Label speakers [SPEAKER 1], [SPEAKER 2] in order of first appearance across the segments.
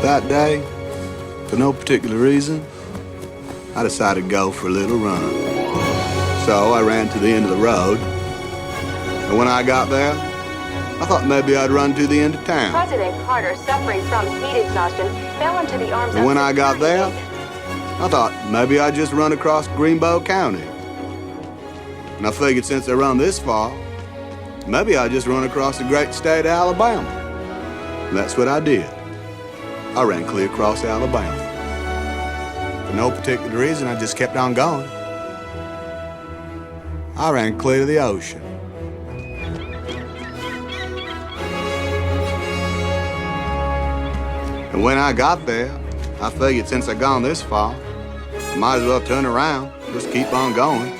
[SPEAKER 1] That day, for no particular reason, I decided to go for a little run. So I ran to the end of the road, and when I got there, I thought maybe I'd run to the end of town.
[SPEAKER 2] President Carter, suffering from heat exhaustion, fell into the arms
[SPEAKER 1] And when I got there, I thought maybe I'd just run across Greenbow County. And I figured since I run this far, maybe I'd just run across the great state of Alabama. And that's what I did. I ran clear across Alabama. For no particular reason, I just kept on going. I ran clear to the ocean. And when I got there, I figured since I'd gone this far, I might as well turn around, just keep on going.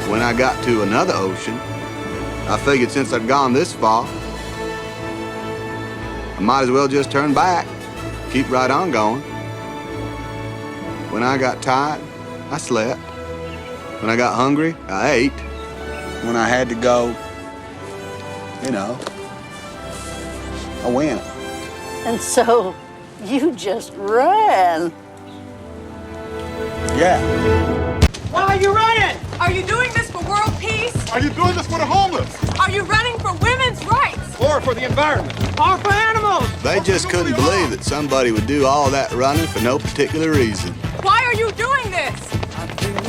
[SPEAKER 1] When I got to another ocean, I figured since I'd gone this far, I might as well just turn back, keep right on going. When I got tired, I slept. When I got hungry, I ate. When I had to go, I went.
[SPEAKER 3] And so you just ran.
[SPEAKER 1] Yeah.
[SPEAKER 4] Why are you running?
[SPEAKER 5] Are you doing this for world peace?
[SPEAKER 6] Are you doing this for the homeless?
[SPEAKER 5] Are you running for women's rights?
[SPEAKER 6] Or for the environment?
[SPEAKER 4] Or for animals?
[SPEAKER 1] They just couldn't believe that somebody would do all that running for no particular reason.
[SPEAKER 5] Why are you doing this?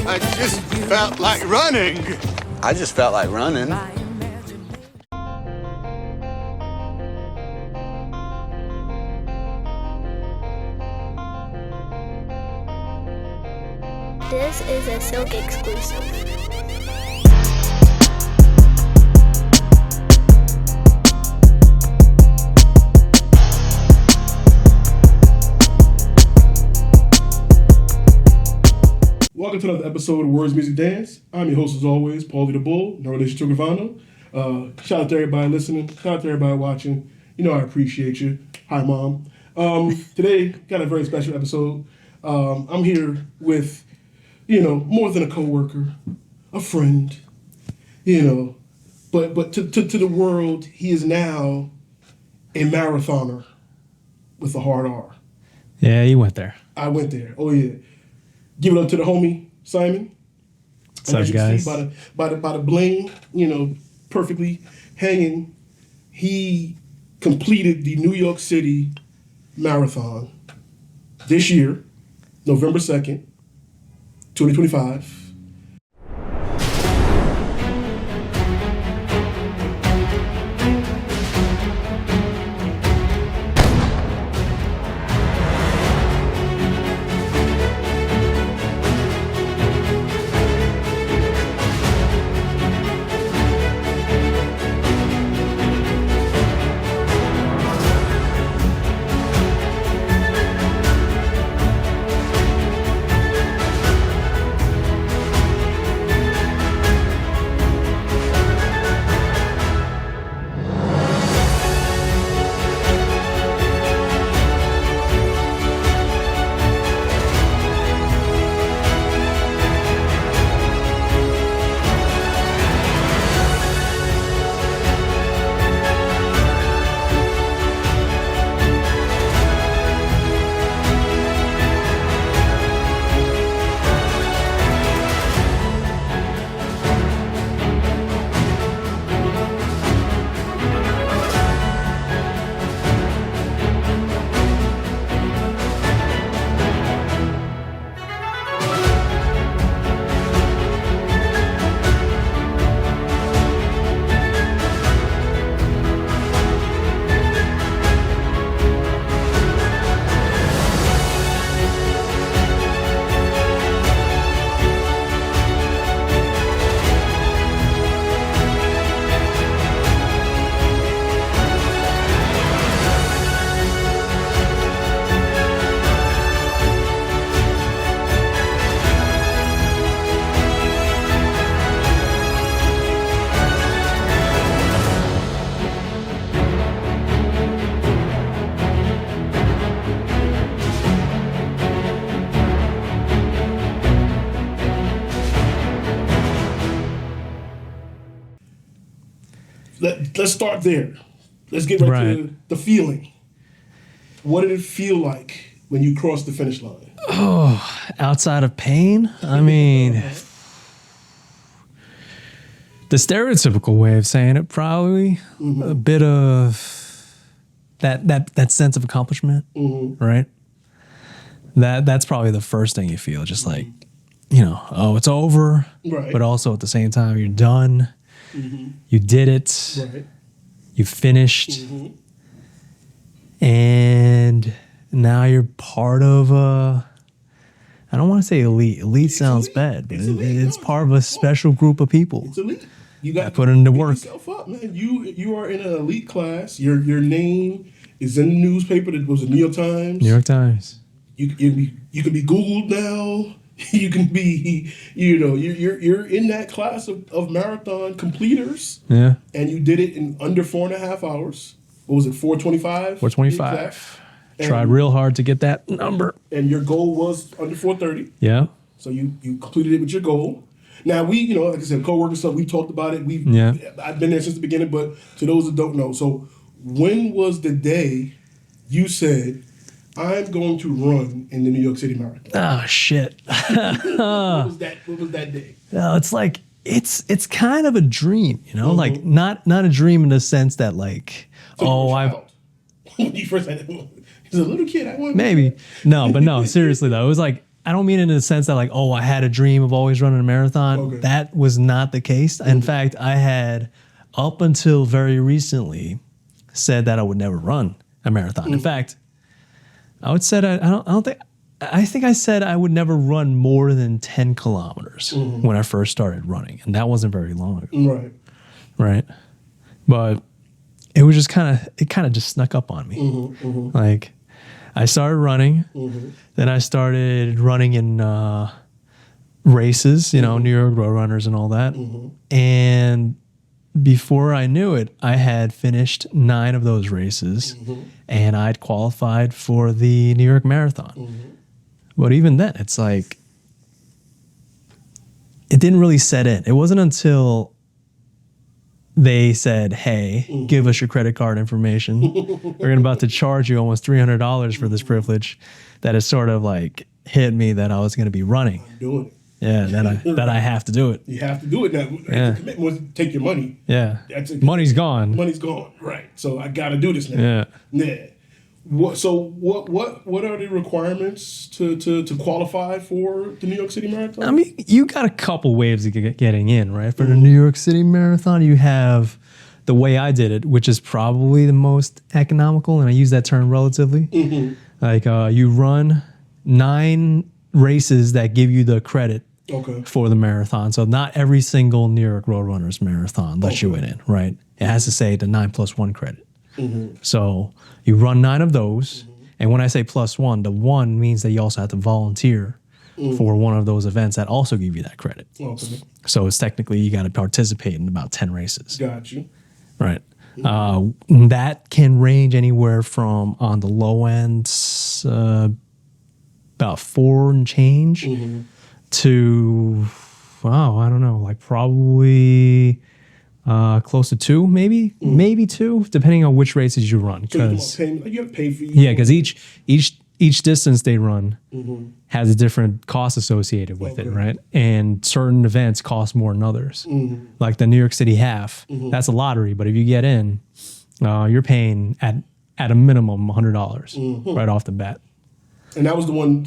[SPEAKER 1] I just felt like running. I just felt like running.
[SPEAKER 7] This is a Silk exclusive.
[SPEAKER 8] Welcome to another episode of WordsMusicDance. I'm your host as always, Paulie the Bull, no relation to Gravano. Shout out to everybody listening, shout out to everybody watching. You know I appreciate you. Hi, Mom. Today, got a very special episode. I'm here with, more than a coworker, a friend, but to the world, he is now a marathoner with a hard R.
[SPEAKER 9] Yeah, you went there.
[SPEAKER 8] I went there. Oh yeah. Give it up to the homie Simon.
[SPEAKER 9] What's up, guys?
[SPEAKER 8] See by the bling, perfectly hanging. He completed the New York City Marathon this year, November 2nd, 2025. let's start there. Let's get right to the feeling. What did it feel like when you crossed the finish line?
[SPEAKER 9] Oh, outside of pain? I mean, the stereotypical way of saying it, probably a bit of that sense of accomplishment, right? That's probably the first thing you feel, just like, oh, it's over, right. But also at the same time, you're done. You did it. Right. You finished. And now you're part of I don't want to say elite. Elite sounds elite. Bad, but it's part of a special group of people.
[SPEAKER 8] It's elite. You got to
[SPEAKER 9] put in the work.
[SPEAKER 8] Yourself up, man. You are in an elite class. Your name is in the newspaper. That was the New York Times.
[SPEAKER 9] New York Times.
[SPEAKER 8] You can be Googled now. You can be, you're in that class of marathon completers. Yeah. And you did it in under 4.5 hours. What was it, 4:25?
[SPEAKER 9] 4:25. Tried real hard to get that number.
[SPEAKER 8] And your goal was under 4:30.
[SPEAKER 9] Yeah.
[SPEAKER 8] So you completed it with your goal. Now we, like I said, co-workers, so we talked about it. I've been there since the beginning, but to those that don't know, so when was the day you said, I'm going to run in the New York City Marathon?
[SPEAKER 9] Oh shit.
[SPEAKER 8] What was that day?
[SPEAKER 9] No, it's like it's kind of a dream, like not a dream in the sense that like,
[SPEAKER 8] when you first said it, as a little kid, I wanted
[SPEAKER 9] maybe. No, seriously though. It was like, I don't mean it in the sense that like, oh, I had a dream of always running a marathon. Okay. That was not the case. In fact, I had up until very recently said that I would never run a marathon. In fact, I think I said I would never run more than 10 kilometers when I first started running. And that wasn't very long ago. Right. But it was just kind of just snuck up on me. Like I started running, then I started running in races, New York Road Runners and all that. And before I knew it, I had finished 9 of those races and I'd qualified for the New York Marathon. But even then, it's like, it didn't really set in. It wasn't until they said, hey, give us your credit card information. We're about to charge you almost $300 for this privilege, that it sort of like hit me that I was going to be running.
[SPEAKER 8] Doing it.
[SPEAKER 9] Yeah, that I have to do it.
[SPEAKER 8] You have to do it now.
[SPEAKER 9] Yeah.
[SPEAKER 8] The commitment was to take your money.
[SPEAKER 9] Yeah. Money's gone.
[SPEAKER 8] Money's gone. Right. So I got to do this now. Yeah. What are the requirements to qualify for the New York City Marathon?
[SPEAKER 9] I mean, you got a couple ways of getting in, right? For the New York City Marathon, you have the way I did it, which is probably the most economical, and I use that term relatively. Like you run 9 races that give you the credit for the marathon. So not every single New York Road Runners marathon lets you in, right? It has to say the 9+1 credit. So you run 9 of those, and when I say +1, the 1 means that you also have to volunteer for one of those events that also give you that credit. So it's technically you got to participate in about 10 races.
[SPEAKER 8] Got you.
[SPEAKER 9] Right. That can range anywhere from, on the low end, about 4 and change to, I don't know, like probably close to 2, maybe 2, depending on which races you run.
[SPEAKER 8] Because you have to pay for
[SPEAKER 9] because each distance they run has a different cost associated with it, right? And certain events cost more than others. Like the New York City Half, that's a lottery, but if you get in, you're paying at a minimum $100 right off the bat.
[SPEAKER 8] And that was the one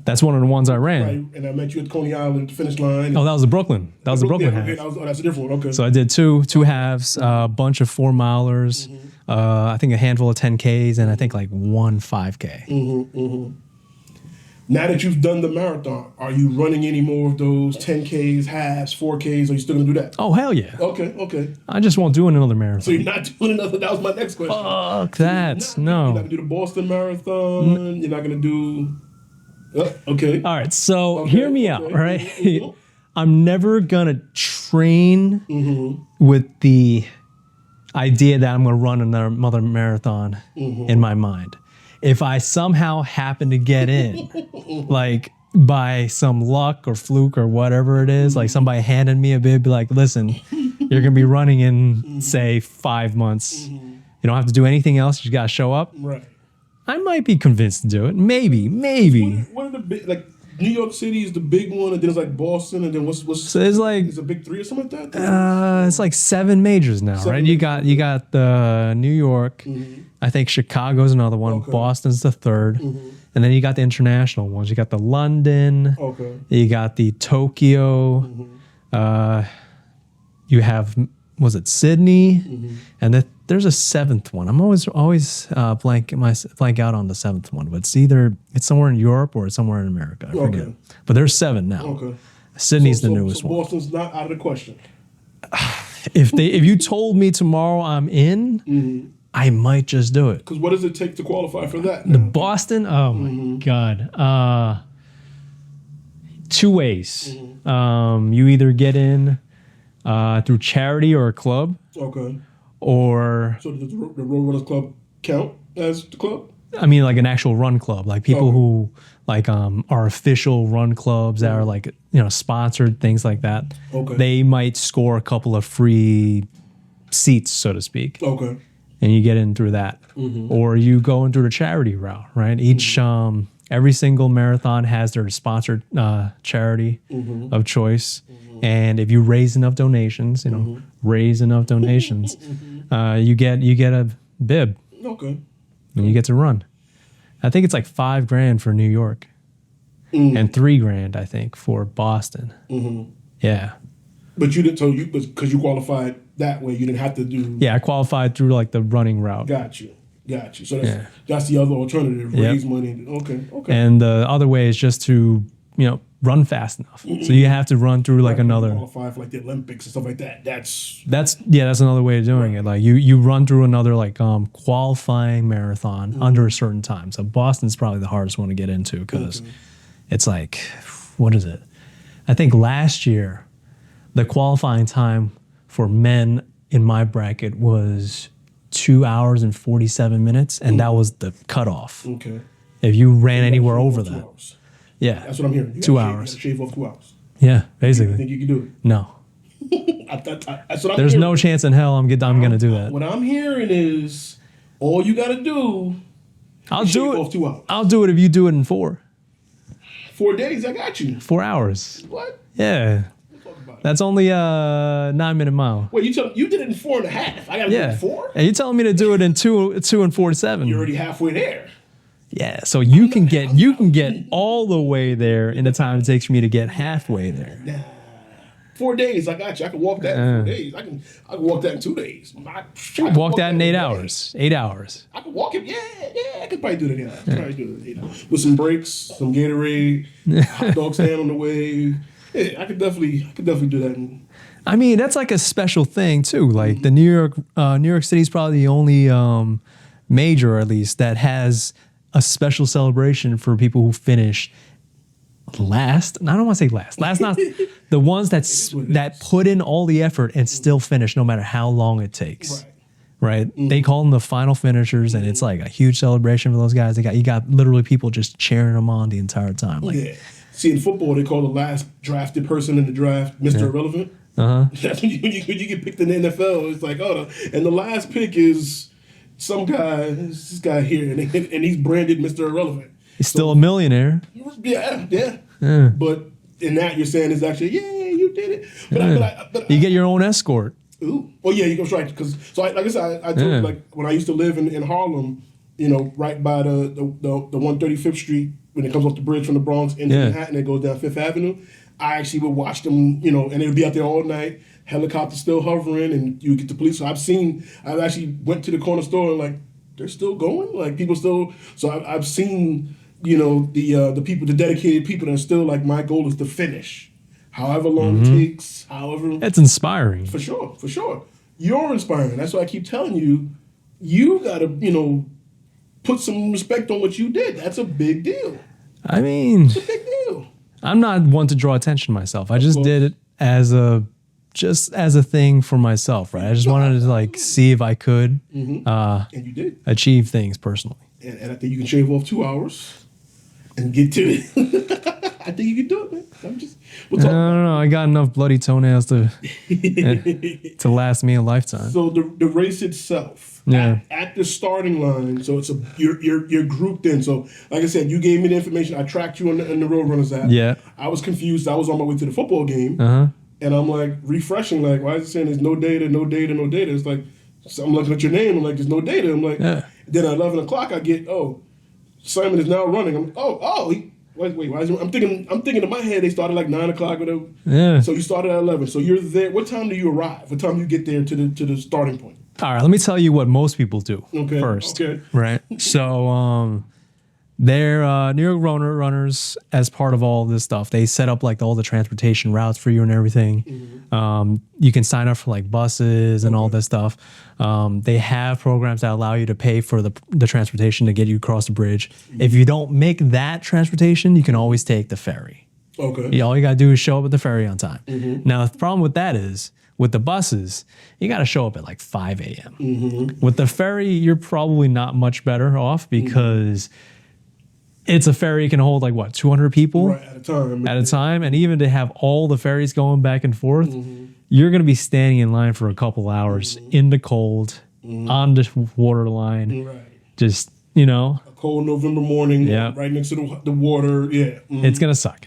[SPEAKER 9] that's one of the ones I ran.
[SPEAKER 8] Right, and I met you at Coney Island at the finish line.
[SPEAKER 9] Oh, that was the Brooklyn. That was the Brooklyn half.
[SPEAKER 8] That's a different one. Okay.
[SPEAKER 9] So I did two halves, a bunch of 4-milers, I think a handful of 10Ks, and I think like 1 5K.
[SPEAKER 8] Now that you've done the marathon, are you running any more of those 10Ks, halves, 4Ks? Are you still going to do that?
[SPEAKER 9] Oh, hell yeah.
[SPEAKER 8] Okay.
[SPEAKER 9] I just won't do another marathon.
[SPEAKER 8] So you're not doing another? That was my next question.
[SPEAKER 9] Fuck that. No.
[SPEAKER 8] You're not going to do the Boston Marathon? You're not going to do... okay.
[SPEAKER 9] All right, so hear me out, right? I'm never going to train with the idea that I'm going to run another marathon in my mind. If I somehow happen to get in, like by some luck or fluke or whatever it is, like somebody handed me a bid, be like, listen, you're You're going to be running in, say, 5 months. You don't have to do anything else. You got to show up.
[SPEAKER 8] Right.
[SPEAKER 9] I might be convinced to do it. Maybe.
[SPEAKER 8] What are the big, like, New York City is the big one, and then it's like Boston, and then what's
[SPEAKER 9] so there's like
[SPEAKER 8] is a big 3 or something like that?
[SPEAKER 9] it's like 7 majors now, right? You got the New York. I think Chicago's another one.
[SPEAKER 8] Okay.
[SPEAKER 9] Boston's the third, and then you got the international ones. You got the London.
[SPEAKER 8] Okay.
[SPEAKER 9] You got the Tokyo. You have, was it Sydney? And there's a 7th one. I'm always blank out on the 7th one, but it's somewhere in Europe or it's somewhere in America. I forget.
[SPEAKER 8] Okay.
[SPEAKER 9] But there's 7 now.
[SPEAKER 8] Okay.
[SPEAKER 9] Sydney's the newest one.
[SPEAKER 8] Boston's not out of the question.
[SPEAKER 9] If you told me tomorrow I'm in, I might just do it.
[SPEAKER 8] Because what does it take to qualify for that?
[SPEAKER 9] The Boston, oh my God. 2 ways. You either get in through charity or a club.
[SPEAKER 8] Okay.
[SPEAKER 9] Or
[SPEAKER 8] so does the Road Runners Club count as the club?
[SPEAKER 9] I mean, like an actual run club, like people who like are official run clubs that are like sponsored, things like that.
[SPEAKER 8] Okay.
[SPEAKER 9] They might score a couple of free seats, so to speak.
[SPEAKER 8] Okay.
[SPEAKER 9] And you get in through that, or you go in through the charity route, right? Each every single marathon has their sponsored charity of choice. And if you raise enough donations, you get a bib.
[SPEAKER 8] Okay.
[SPEAKER 9] And you get to run. I think it's like $5,000 for New York, and $3,000 I think for Boston. Yeah.
[SPEAKER 8] But you didn't. Because you qualified that way, you didn't have to do.
[SPEAKER 9] Yeah, I qualified through like the running route.
[SPEAKER 8] Got you. So that's the other alternative. Raise money. Okay.
[SPEAKER 9] And the other way is just to run fast enough. So you have to run through like another.
[SPEAKER 8] Qualify for like the Olympics and stuff like that. That's
[SPEAKER 9] another way of doing it. Like you run through another like qualifying marathon under a certain time. So Boston's probably the hardest one to get into because it's like, what is it? I think last year the qualifying time for men in my bracket was 2 hours and 47 minutes, and that was the cutoff.
[SPEAKER 8] Okay.
[SPEAKER 9] If you ran anywhere over that.
[SPEAKER 8] Hours.
[SPEAKER 9] Yeah.
[SPEAKER 8] That's what I'm hearing.
[SPEAKER 9] 2 hours.
[SPEAKER 8] You shave off 2 hours.
[SPEAKER 9] Yeah, basically.
[SPEAKER 8] You think you can do it?
[SPEAKER 9] No.
[SPEAKER 8] That's what I'm
[SPEAKER 9] There's
[SPEAKER 8] hearing.
[SPEAKER 9] no chance in hell I'm going to do that.
[SPEAKER 8] What I'm hearing is all you got to do
[SPEAKER 9] I'll
[SPEAKER 8] is
[SPEAKER 9] do
[SPEAKER 8] shave
[SPEAKER 9] it.
[SPEAKER 8] off 2 hours.
[SPEAKER 9] I'll do it if you do it in 4
[SPEAKER 8] days, I got you.
[SPEAKER 9] 4 hours.
[SPEAKER 8] What?
[SPEAKER 9] Yeah. That's only a 9-minute mile.
[SPEAKER 8] Wait, you did it in 4.5. I got to do it in 4?
[SPEAKER 9] And you're telling me to do it in 2 and 47.
[SPEAKER 8] You're already halfway there.
[SPEAKER 9] Yeah, so you can get all the way there in the time it takes for me to get halfway there.
[SPEAKER 8] Nah. 4 days, I got you. I can walk that in 4 days. I can walk that in 2 days. I can
[SPEAKER 9] walk that in 8 hours. 8 hours.
[SPEAKER 8] I can walk it. Yeah. I could probably do that. Yeah, I could probably do it in 8 hours. With some breaks, some Gatorade, hot dog stand on the way. Yeah, I could definitely do that.
[SPEAKER 9] I mean, that's like a special thing too. Like the New York City is probably the only major, at least, that has a special celebration for people who finish last. I don't want to say last. Last, not the ones that put in all the effort and still finish, no matter how long it takes. Right? They call them the final finishers, and it's like a huge celebration for those guys. You got literally people just cheering them on the entire time. Like,
[SPEAKER 8] yeah. See, in football, they call the last drafted person in the draft Mr. Irrelevant. That's when you get picked in the NFL. It's like, and the last pick is some guy, this guy here, and he's branded Mr. Irrelevant.
[SPEAKER 9] He's still a millionaire.
[SPEAKER 8] Yeah. But in that, you're saying it's actually, you did it. But
[SPEAKER 9] you get your own escort.
[SPEAKER 8] Ooh. Well, yeah, you go straight. Like I said, I told you, like when I used to live in Harlem, right by the 135th Street, when it comes off the bridge from the Bronx into Manhattan, it goes down Fifth Avenue. I actually would watch them, and they would be out there all night, helicopters still hovering, and you would get the police. So I actually went to the corner store and like, they're still going? Like people still, so I've seen, the people, the dedicated people that are still like, my goal is to finish. However long it takes,
[SPEAKER 9] It's inspiring.
[SPEAKER 8] For sure. You're inspiring. That's why I keep telling you, you gotta, put some respect on what you did. That's a big deal.
[SPEAKER 9] I mean,
[SPEAKER 8] it's a big deal.
[SPEAKER 9] I'm not one to draw attention to myself. I just did it as a thing for myself, right? I just wanted to like see if I could
[SPEAKER 8] and you did
[SPEAKER 9] achieve things personally.
[SPEAKER 8] And I think you can shave off 2 hours and get to it. I think you can do it, man. We'll
[SPEAKER 9] I
[SPEAKER 8] talk
[SPEAKER 9] don't know. I got enough bloody toenails to last me a lifetime.
[SPEAKER 8] So the race itself,
[SPEAKER 9] Yeah.
[SPEAKER 8] at the starting line, so you're grouped in. So like I said, you gave me the information. I tracked you on the Roadrunners app.
[SPEAKER 9] Yeah.
[SPEAKER 8] I was confused. I was on my way to the football game, and I'm like refreshing, like, why is it saying there's no data, no data, no data? It's like, so I'm looking at your name, I'm like, there's no data. I'm like, Then at 11 o'clock I get, Simon is now running. I'm like, wait, why is it? I'm thinking in my head they started like 9 o'clock or whatever.
[SPEAKER 9] Yeah.
[SPEAKER 8] So you started at 11. So you're there. What time do you arrive? What time do you get there to the starting point?
[SPEAKER 9] All right, let me tell you what most people do first.
[SPEAKER 8] Okay.
[SPEAKER 9] Right. So they're New York runners, as part of all this stuff, they set up like all the transportation routes for you and everything. You can sign up for like buses and all this stuff. They have programs that allow you to pay for the transportation to get you across the bridge. If you don't make that transportation, you can always take the ferry.
[SPEAKER 8] Okay.
[SPEAKER 9] All you got to do is show up at the ferry on time. Now, the problem with that is, with the buses, you got to show up at like 5 a.m. With the ferry, you're probably not much better off because it's a ferry can hold like what, 200 people
[SPEAKER 8] at a time.
[SPEAKER 9] And even to have all the ferries going back and forth, you're going to be standing in line for a couple hours in the cold, on the water line. Just, a
[SPEAKER 8] cold November morning, right next to the water.
[SPEAKER 9] It's going to suck.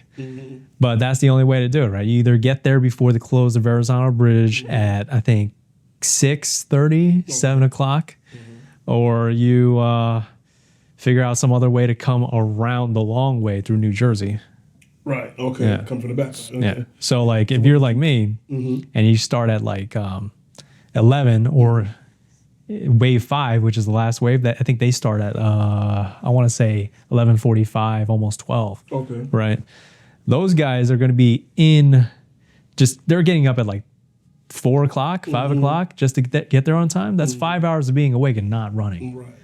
[SPEAKER 9] But that's the only way to do it, right? You either get there before the close of Verrazano Bridge at, I think, 6:30, 7 o'clock, or you figure out some other way to come around the long way through New Jersey.
[SPEAKER 8] Right. Okay. Come from the back. Okay.
[SPEAKER 9] Yeah. So, like, if you're like me and you start at like 11 or wave 5, which is the last wave, that I think they start at, I want to say 11:45, almost 12.
[SPEAKER 8] Okay.
[SPEAKER 9] Right. Those guys are going to be they're getting up at like 4 o'clock, 5 o'clock just to get there on time. That's 5 hours of being awake and not running.
[SPEAKER 8] Right.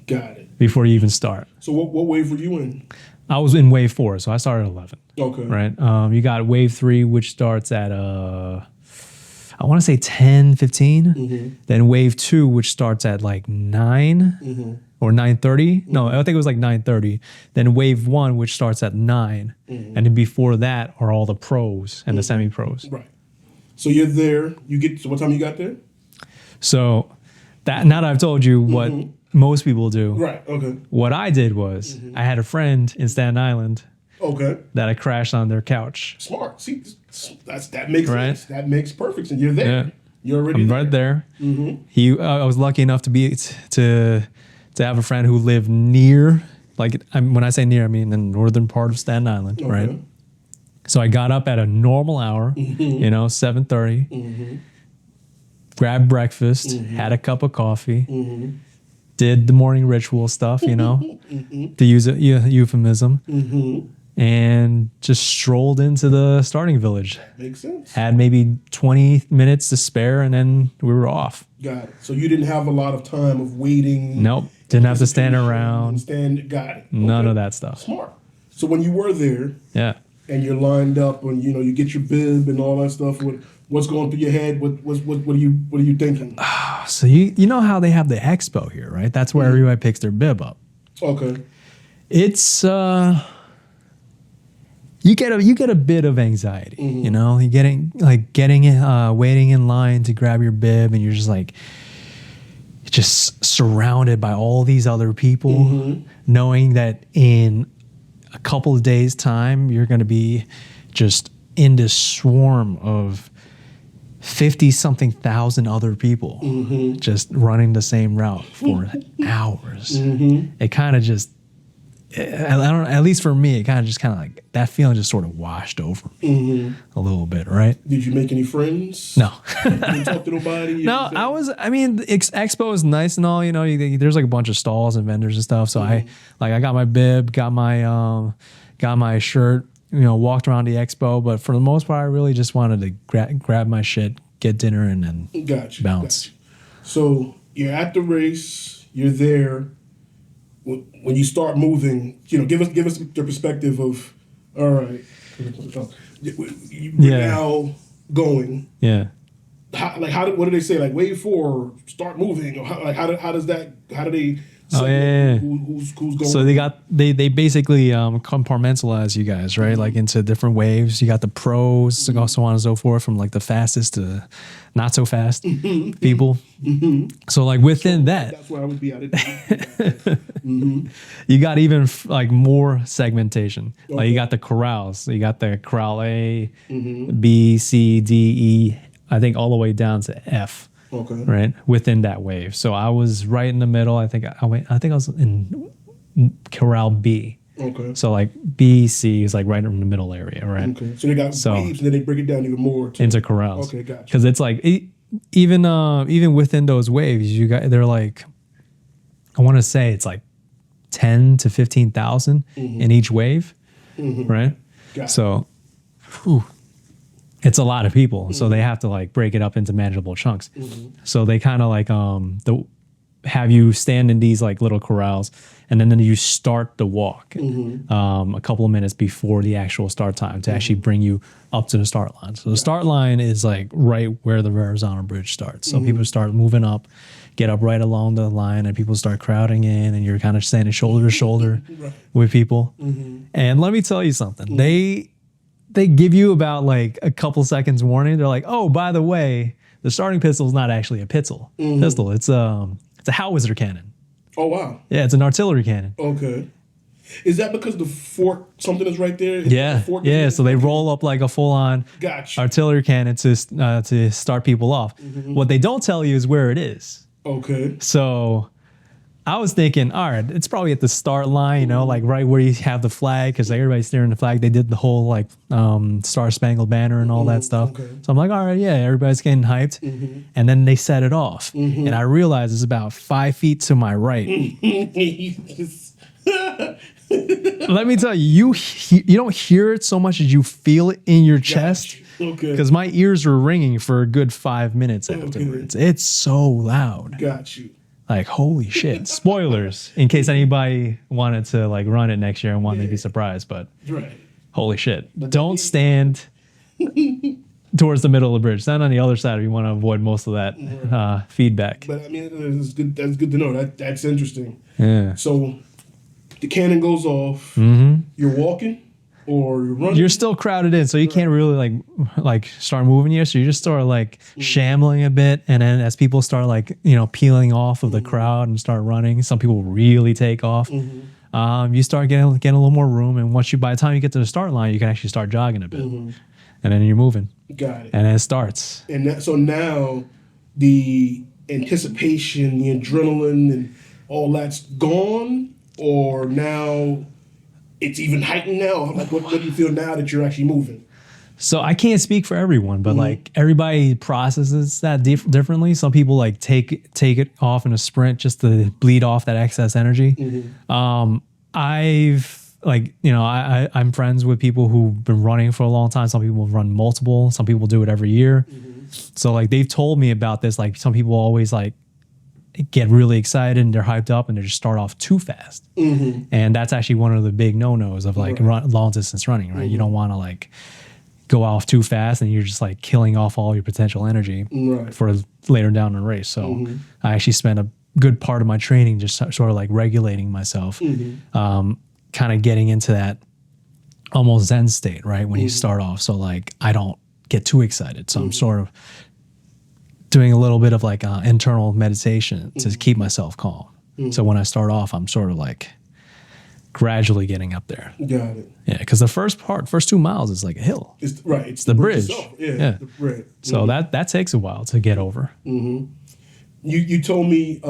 [SPEAKER 8] Got it.
[SPEAKER 9] Before you even start.
[SPEAKER 8] So what wave were you in?
[SPEAKER 9] I was in wave 4, so I started at 11.
[SPEAKER 8] Okay.
[SPEAKER 9] Right. You got wave 3, which starts at I want to say 10, 15. Then wave 2, which starts at like 9 or 9:30. No, I think it was like 9:30. Then wave 1, which starts at 9. And then before that are all the pros and the semi-pros.
[SPEAKER 8] Right. So you're there. So what time you got there?
[SPEAKER 9] So now that I've told you what most people do.
[SPEAKER 8] Right. Okay.
[SPEAKER 9] What I did was I had a friend in Staten Island.
[SPEAKER 8] Okay.
[SPEAKER 9] That I crashed on their couch.
[SPEAKER 8] Smart. See, that makes sense. That makes perfect sense. You're there.
[SPEAKER 9] Yeah.
[SPEAKER 8] You're already
[SPEAKER 9] right there. I was lucky enough to have a friend who lived near, like when I say near, I mean the northern part of Staten Island, right? So I got up at a normal hour, 7:30, grabbed breakfast, had a cup of coffee, did the morning ritual stuff, to use a euphemism, and just strolled into the starting village.
[SPEAKER 8] Makes sense.
[SPEAKER 9] Had maybe 20 minutes to spare, and then we were off.
[SPEAKER 8] Got it. So you didn't have a lot of time of waiting.
[SPEAKER 9] Nope. Didn't have to stand around.
[SPEAKER 8] Got it.
[SPEAKER 9] None of that stuff.
[SPEAKER 8] Smart. So when you were there, and you're lined up, and you get your bib and all that stuff, what's going through your head? What are you thinking?
[SPEAKER 9] So you know how they have the expo here, right? That's where everybody picks their bib up.
[SPEAKER 8] Okay.
[SPEAKER 9] It's you get a bit of anxiety, You're waiting in line to grab your bib, and you're just surrounded by all these other people, knowing that in a couple of days' time you're going to be just in this swarm of 50-something thousand other people just running the same route for hours. It kind of just, I don't. At least for me, it kind of like that feeling just sort of washed over me a little bit, right?
[SPEAKER 8] Did you make any friends?
[SPEAKER 9] No.
[SPEAKER 8] You didn't talk to nobody?
[SPEAKER 9] No, Expo is nice and all, there's like a bunch of stalls and vendors and stuff. So I got my bib, got my shirt, walked around the expo. But for the most part, I really just wanted to grab my shit, get dinner, and then bounce.
[SPEAKER 8] Gotcha. So you're at the race, you're there. When you start moving, give us the perspective of, all right, you're now going.
[SPEAKER 9] Yeah.
[SPEAKER 8] What do they say? Like wave 4, start moving, or how do they
[SPEAKER 9] Oh yeah.
[SPEAKER 8] Who's going?
[SPEAKER 9] So they basically compartmentalize you guys, right? Like into different waves. You got the pros, so on and so forth, from like the fastest to not so fast people. So like within that,
[SPEAKER 8] that's where I would be at it.
[SPEAKER 9] you got even like more segmentation. Like you got the corrals. So you got the corral A, B, C, D, E. I think all the way down to F.
[SPEAKER 8] Okay.
[SPEAKER 9] Right within that wave. So I was right in the middle. I think I was in corral B.
[SPEAKER 8] Okay.
[SPEAKER 9] So like B, C is like right in the middle area, right?
[SPEAKER 8] Okay. So they got waves, and then they break it down even more
[SPEAKER 9] into corrals.
[SPEAKER 8] Okay, gotcha.
[SPEAKER 9] Because it's like even within those waves, they're like, I want to say it's like 10 to 15,000 in each wave, right?
[SPEAKER 8] Got
[SPEAKER 9] so, it's a lot of people. So they have to like break it up into manageable chunks. So they kind of like have you stand in these like little corrals, and then you start the walk a couple of minutes before the actual start time to actually bring you up to the start line. So the start line is like right where the horizontal bridge starts. So people start moving up, get up right along the line, and people start crowding in, and you're kind of standing shoulder to shoulder with people. And let me tell you something. They give you about like a couple seconds warning. They're like, oh, by the way, the starting pistol is not actually a pistol. It's a howitzer cannon.
[SPEAKER 8] Oh, wow.
[SPEAKER 9] Yeah, it's an artillery cannon.
[SPEAKER 8] Okay. Is that because the fork, something is right there?
[SPEAKER 9] Yeah. So they roll up like a full-on artillery cannon to start people off. What they don't tell you is where it is.
[SPEAKER 8] Okay.
[SPEAKER 9] So I was thinking, all right, it's probably at the start line, like right where you have the flag, because everybody's staring the flag. They did the whole like Star Spangled Banner and all that stuff. Okay. So I'm like, all right, yeah, everybody's getting hyped. And then they set it off. And I realized it's about 5 feet to my right. Let me tell you, you don't hear it so much as you feel it in your chest.
[SPEAKER 8] Okay.
[SPEAKER 9] Because my ears were ringing for a good 5 minutes afterwards. It's so loud.
[SPEAKER 8] Got you.
[SPEAKER 9] Like, holy shit. Spoilers, in case anybody wanted to like run it next year and wanted to be surprised, but holy shit. Don't stand towards the middle of the bridge. Stand on the other side if you want to avoid most of that feedback.
[SPEAKER 8] But I mean, it's good. That's good to know. That's interesting.
[SPEAKER 9] Yeah.
[SPEAKER 8] So the cannon goes off. You're walking or you're running?
[SPEAKER 9] You're still crowded in, so you can't really like start moving yet. So you just start like shambling a bit, and then as people start like peeling off of the crowd and start running, some people really take off. You start getting a little more room, and by the time you get to the start line, you can actually start jogging a bit, and then you're moving.
[SPEAKER 8] Got it.
[SPEAKER 9] And then it starts.
[SPEAKER 8] And so now the anticipation, the adrenaline, and all that's gone, or now it's even heightened now? Like, what do you feel now that you're actually moving?
[SPEAKER 9] So I can't speak for everyone, but like everybody processes that differently. Some people like take it off in a sprint just to bleed off that excess energy. I've like, I'm friends with people who've been running for a long time. Some people run multiple. Some people do it every year. So like they've told me about this. Like some people always like get really excited and they're hyped up and they just start off too fast. And that's actually one of the big no-nos of like long distance running, right? You don't want to like go off too fast and you're just like killing off all your potential energy for later down in the race. So I actually spent a good part of my training just sort of like regulating myself, kind of getting into that almost Zen state, right? When you start off. So like I don't get too excited. So I'm sort of doing a little bit of like internal meditation to keep myself calm. So when I start off, I'm sort of like gradually getting up there.
[SPEAKER 8] Got it.
[SPEAKER 9] Yeah, because the first 2 miles is like a hill.
[SPEAKER 8] It's
[SPEAKER 9] the bridge.
[SPEAKER 8] Yeah.
[SPEAKER 9] So that takes a while to get over.
[SPEAKER 8] You told me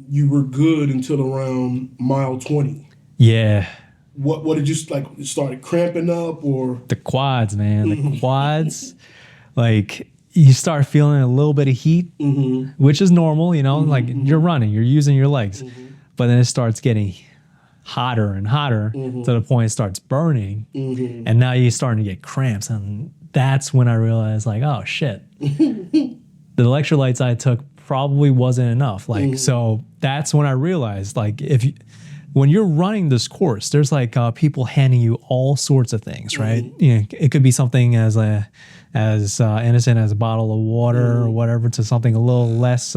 [SPEAKER 8] you were good until around mile 20.
[SPEAKER 9] Yeah.
[SPEAKER 8] What did you like? Started cramping up or
[SPEAKER 9] the quads, man? The quads, like you start feeling a little bit of heat, which is normal, like you're running, you're using your legs, but then it starts getting hotter and hotter to the point it starts burning, and now you're starting to get cramps, and that's when I realized, like, oh shit, the electrolytes I took probably wasn't enough. Like, so that's when I realized, like, when you're running this course, there's like people handing you all sorts of things, right? You know, it could be something as innocent as a bottle of water or whatever to something a little less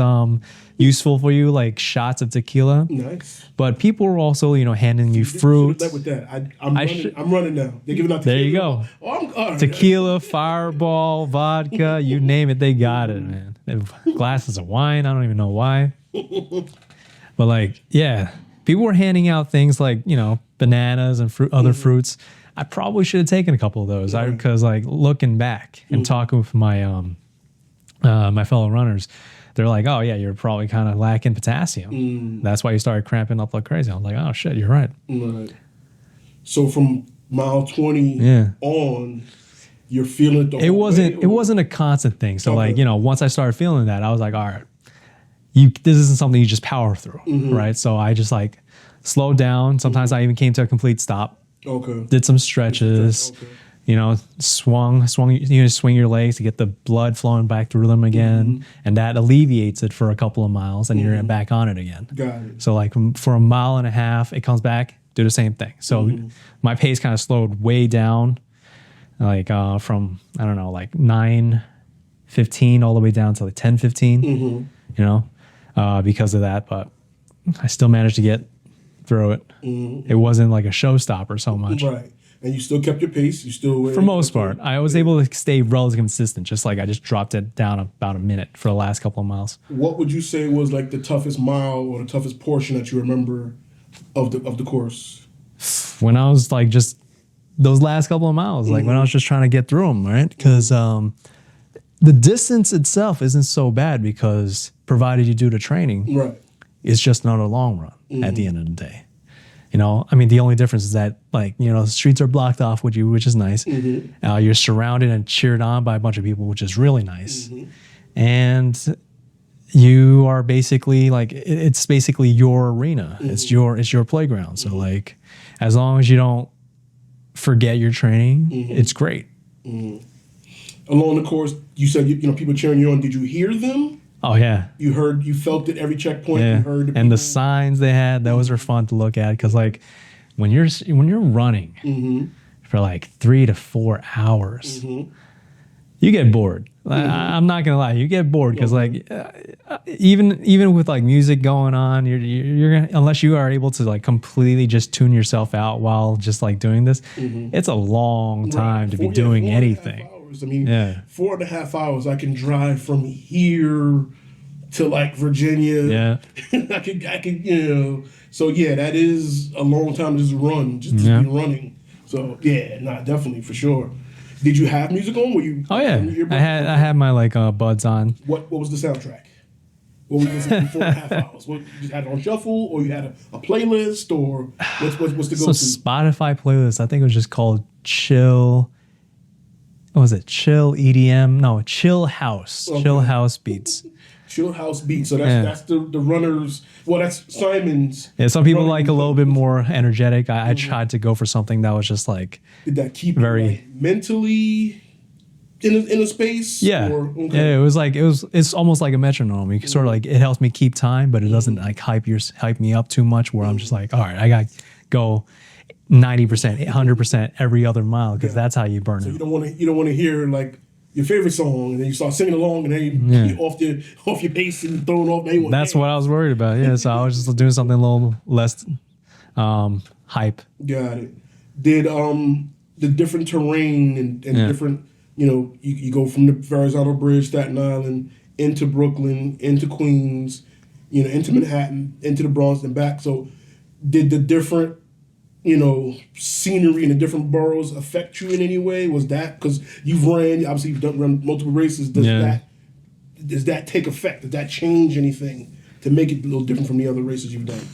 [SPEAKER 9] useful for you, like shots of tequila.
[SPEAKER 8] Nice.
[SPEAKER 9] But people are also, you know, handing you fruit.
[SPEAKER 8] With that. I'm running now. They're giving out tequila.
[SPEAKER 9] There you go. Tequila, Fireball, vodka, you name it, they got it, man. They have glasses of wine. I don't even know why. But like, yeah. People were handing out things like, you know, bananas and other fruits. I probably should have taken a couple of those because, like, looking back and talking with my my fellow runners, they're like, "Oh yeah, you're probably kind of lacking potassium. That's why you started cramping up like crazy." I was like, "Oh shit, you're right."
[SPEAKER 8] Right. So from mile 20 on, you're feeling it.
[SPEAKER 9] It wasn't a constant thing. So like, you know, once I started feeling that, I was like, "All right." This isn't something you just power through, right? So I just like slowed down. Sometimes I even came to a complete stop.
[SPEAKER 8] Okay.
[SPEAKER 9] Did some stretches. Okay. You know, swung. You know, swing your legs to get the blood flowing back through them again, and that alleviates it for a couple of miles, and you're back on it again.
[SPEAKER 8] Got it.
[SPEAKER 9] So like for a mile and a half, it comes back. Do the same thing. So my pace kind of slowed way down, like from I don't know, like 9:15 all the way down to like 10:15. You know. Because of that, but I still managed to get through it. It wasn't like a showstopper so much.
[SPEAKER 8] Right. And you still kept your pace? You still...
[SPEAKER 9] For most part. I was able to stay relatively consistent, just like I just dropped it down about a minute for the last couple of miles.
[SPEAKER 8] What would you say was like the toughest mile or the toughest portion that you remember of the course?
[SPEAKER 9] When I was like just those last couple of miles, like when I was just trying to get through them, right? Because the distance itself isn't so bad because provided you do the training,
[SPEAKER 8] right,
[SPEAKER 9] it's just not a long run at the end of the day. You know, I mean, the only difference is that, like, you know, the streets are blocked off with you, which is nice. You're surrounded and cheered on by a bunch of people, which is really nice. And you are basically like, it's basically your arena. It's your playground. So like, as long as you don't forget your training, it's great.
[SPEAKER 8] Along the course, you said, you know, people cheering you on. Did you hear them?
[SPEAKER 9] Oh yeah,
[SPEAKER 8] you felt it every checkpoint.
[SPEAKER 9] Yeah.
[SPEAKER 8] You heard the
[SPEAKER 9] and the signs they had. Those were fun to look at because like when you're running for like 3 to 4 hours, you get bored. I'm not gonna lie, you get bored because like even with like music going on, you're gonna, unless you are able to like completely just tune yourself out while just like doing this, it's a long time to be doing anything.
[SPEAKER 8] I mean, 4.5 hours. I can drive from here to like Virginia.
[SPEAKER 9] Yeah,
[SPEAKER 8] I can, you know. So yeah, that is a long time to just run, just to be running. So yeah, definitely for sure. Did you have music on? Were you?
[SPEAKER 9] Oh yeah, I had my like buds on.
[SPEAKER 8] What was the soundtrack? What was the 4.5 hours? What, you just had it on shuffle, or you had a playlist, or what's the go-to?
[SPEAKER 9] So Spotify playlist. I think it was just called Chill. What was it? Chill EDM? No, Chill House. Okay. Chill House beats.
[SPEAKER 8] Chill House beats. So that's the runners. Well, that's Simon's.
[SPEAKER 9] Yeah, some people like a little bit more energetic. I tried to go for something that was just like.
[SPEAKER 8] Did that keep you like mentally in a space?
[SPEAKER 9] Yeah. Yeah, it was like it's almost like a metronome. You can sort of like it helps me keep time, but it doesn't like hype me up too much. Where I'm just like, all right, I got to go 90%, 100% every other mile because that's how you burn
[SPEAKER 8] so
[SPEAKER 9] it.
[SPEAKER 8] You don't want to hear like your favorite song and then you start singing along and then you off your pace and throwing off.
[SPEAKER 9] That's what I was worried about. Yeah, so I was just doing something a little less hype.
[SPEAKER 8] Got it. Did the different terrain and different, you know, you go from the Verrazano Bridge, Staten Island, into Brooklyn, into Queens, you know, into Manhattan, into the Bronx and back. So did the different, you know, scenery in the different boroughs affect you in any way? Was that, because you've obviously you've run multiple races, does that take effect? Does that change anything to make it a little different from the other races you've done?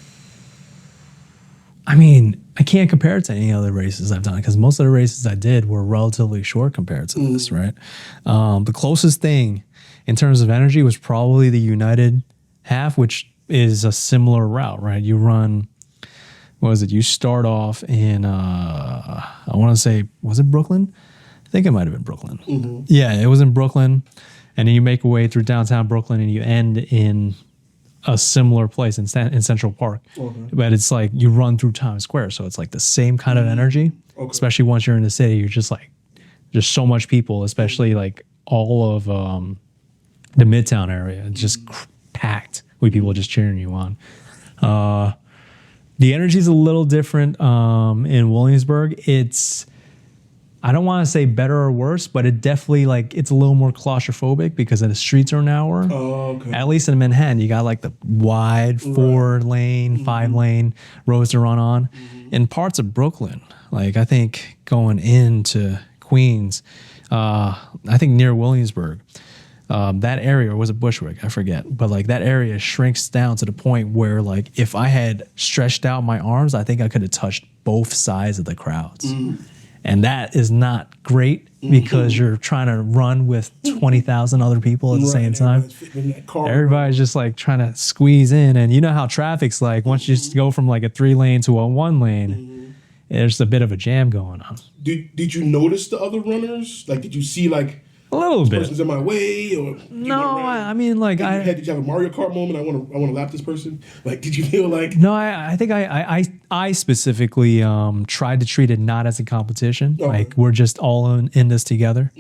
[SPEAKER 9] I mean, I can't compare it to any other races I've done because most of the races I did were relatively short compared to this, right? The closest thing in terms of energy was probably the United half, which is a similar route, right? You run, what was it? You start off in, I want to say, was it Brooklyn? I think it might have been Brooklyn. Yeah, it was in Brooklyn. And then you make your way through downtown Brooklyn and you end in a similar place in Central Park. But it's like you run through Times Square, so it's like the same kind of energy. Especially once you're in the city, you're just like, there's so much people, especially like all of the Midtown area. It's just packed with people just cheering you on. The energy is a little different in Williamsburg. It's, I don't want to say better or worse, but it definitely like it's a little more claustrophobic because the streets are narrower. At least in Manhattan, you got like the wide 4-lane, 5-lane roads to run on. In parts of Brooklyn, like I think going into Queens, I think near Williamsburg, that area, or was it Bushwick? I forget. But like that area shrinks down to the point where like if I had stretched out my arms, I think I could have touched both sides of the crowds. And that is not great because you're trying to run with 20,000 other people at the same time. Everybody's just like trying to squeeze in. And you know how traffic's like once you just go from like a 3-lane to a 1-lane, there's a bit of a jam going on.
[SPEAKER 8] Did you notice the other runners? Like, did you see like
[SPEAKER 9] a little bit?
[SPEAKER 8] Person's in my way, or
[SPEAKER 9] no? I mean, like,
[SPEAKER 8] did you have a Mario Kart moment? I want to lap this person. Like, did you feel like?
[SPEAKER 9] No, I think I specifically tried to treat it not as a competition. Like we're just all in this together,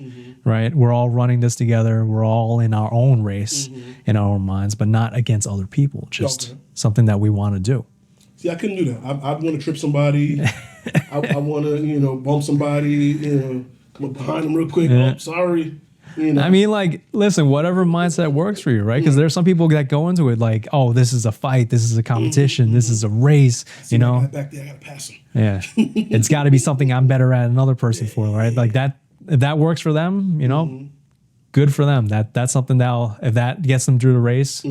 [SPEAKER 9] right? We're all running this together. We're all in our own race in our own minds, but not against other people. Just something that we want to do.
[SPEAKER 8] See, I couldn't do that. I want to trip somebody. I want to, bump somebody. Come up behind them real quick. Yeah. Oh, sorry.
[SPEAKER 9] I mean, like, listen, whatever mindset works for you, right? Because there's some people that go into it like, oh, this is a fight, this is a competition, this is a race,
[SPEAKER 8] See, back there, I gotta pass them.
[SPEAKER 9] Yeah, it's got to be something I'm better at another person for, right? Like that, if that works for them, good for them. That's something if that gets them through the race,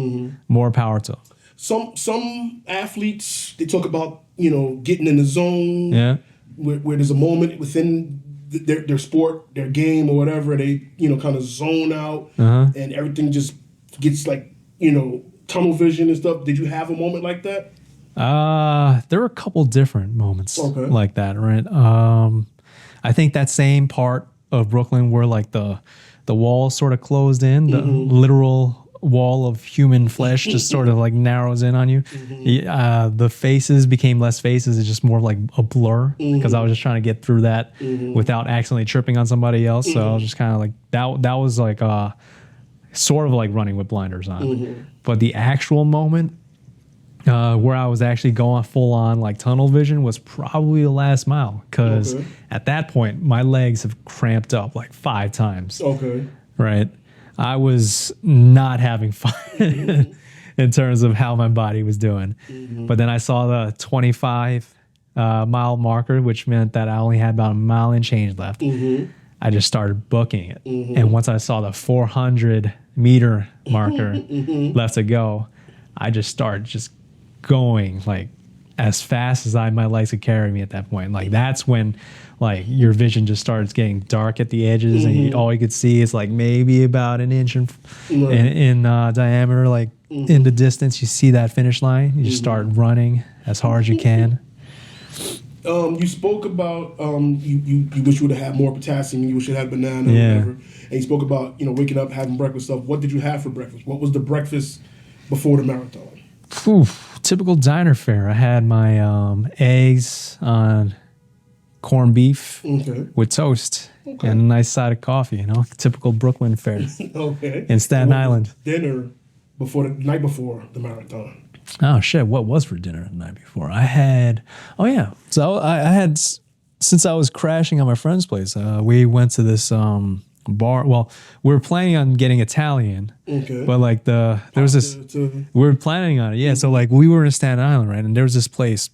[SPEAKER 9] more power to them.
[SPEAKER 8] Some athletes, they talk about getting in the zone.
[SPEAKER 9] Yeah,
[SPEAKER 8] where there's a moment within their sport, their game, or whatever, they kind of zone out, and everything just gets like tunnel vision and stuff. Did you have a moment like that?
[SPEAKER 9] There were a couple different moments like that, right? I think that same part of Brooklyn where like the wall sort of closed in, the literal wall of human flesh just sort of like narrows in on you. The faces became less faces. It's just more like a blur because I was just trying to get through that without accidentally tripping on somebody else. So I was just kind of like, that was like sort of like running with blinders on. But the actual moment where I was actually going full on like tunnel vision was probably the last mile because at that point my legs have cramped up like 5 times. Right? I was not having fun in terms of how my body was doing. But then I saw the 25 mile marker, which meant that I only had about a mile and change left. I just started booking it. And once I saw the 400 meter marker left to go, I just started just going like as fast as my legs could carry me at that point. Like that's when like your vision just starts getting dark at the edges and all you could see is like maybe about an inch in diameter, like in the distance. You see that finish line, you just start running as hard as you can.
[SPEAKER 8] You spoke about you wish you would have had more potassium, you wish you had banana or whatever. And you spoke about waking up, having breakfast stuff. What did you have for breakfast? What was the breakfast before the marathon?
[SPEAKER 9] Typical diner fare. I had my eggs on corned beef with toast and a nice side of coffee. Typical Brooklyn fare. In Staten Island.
[SPEAKER 8] Dinner before the night before the marathon.
[SPEAKER 9] Oh shit! What was for dinner the night before? I had. Oh yeah. So I had, since I was crashing at my friend's place. We went to this bar. Well, we were planning on getting Italian, but like there was this. We were planning on it, yeah. So like we were in Staten Island, right? And there was this place.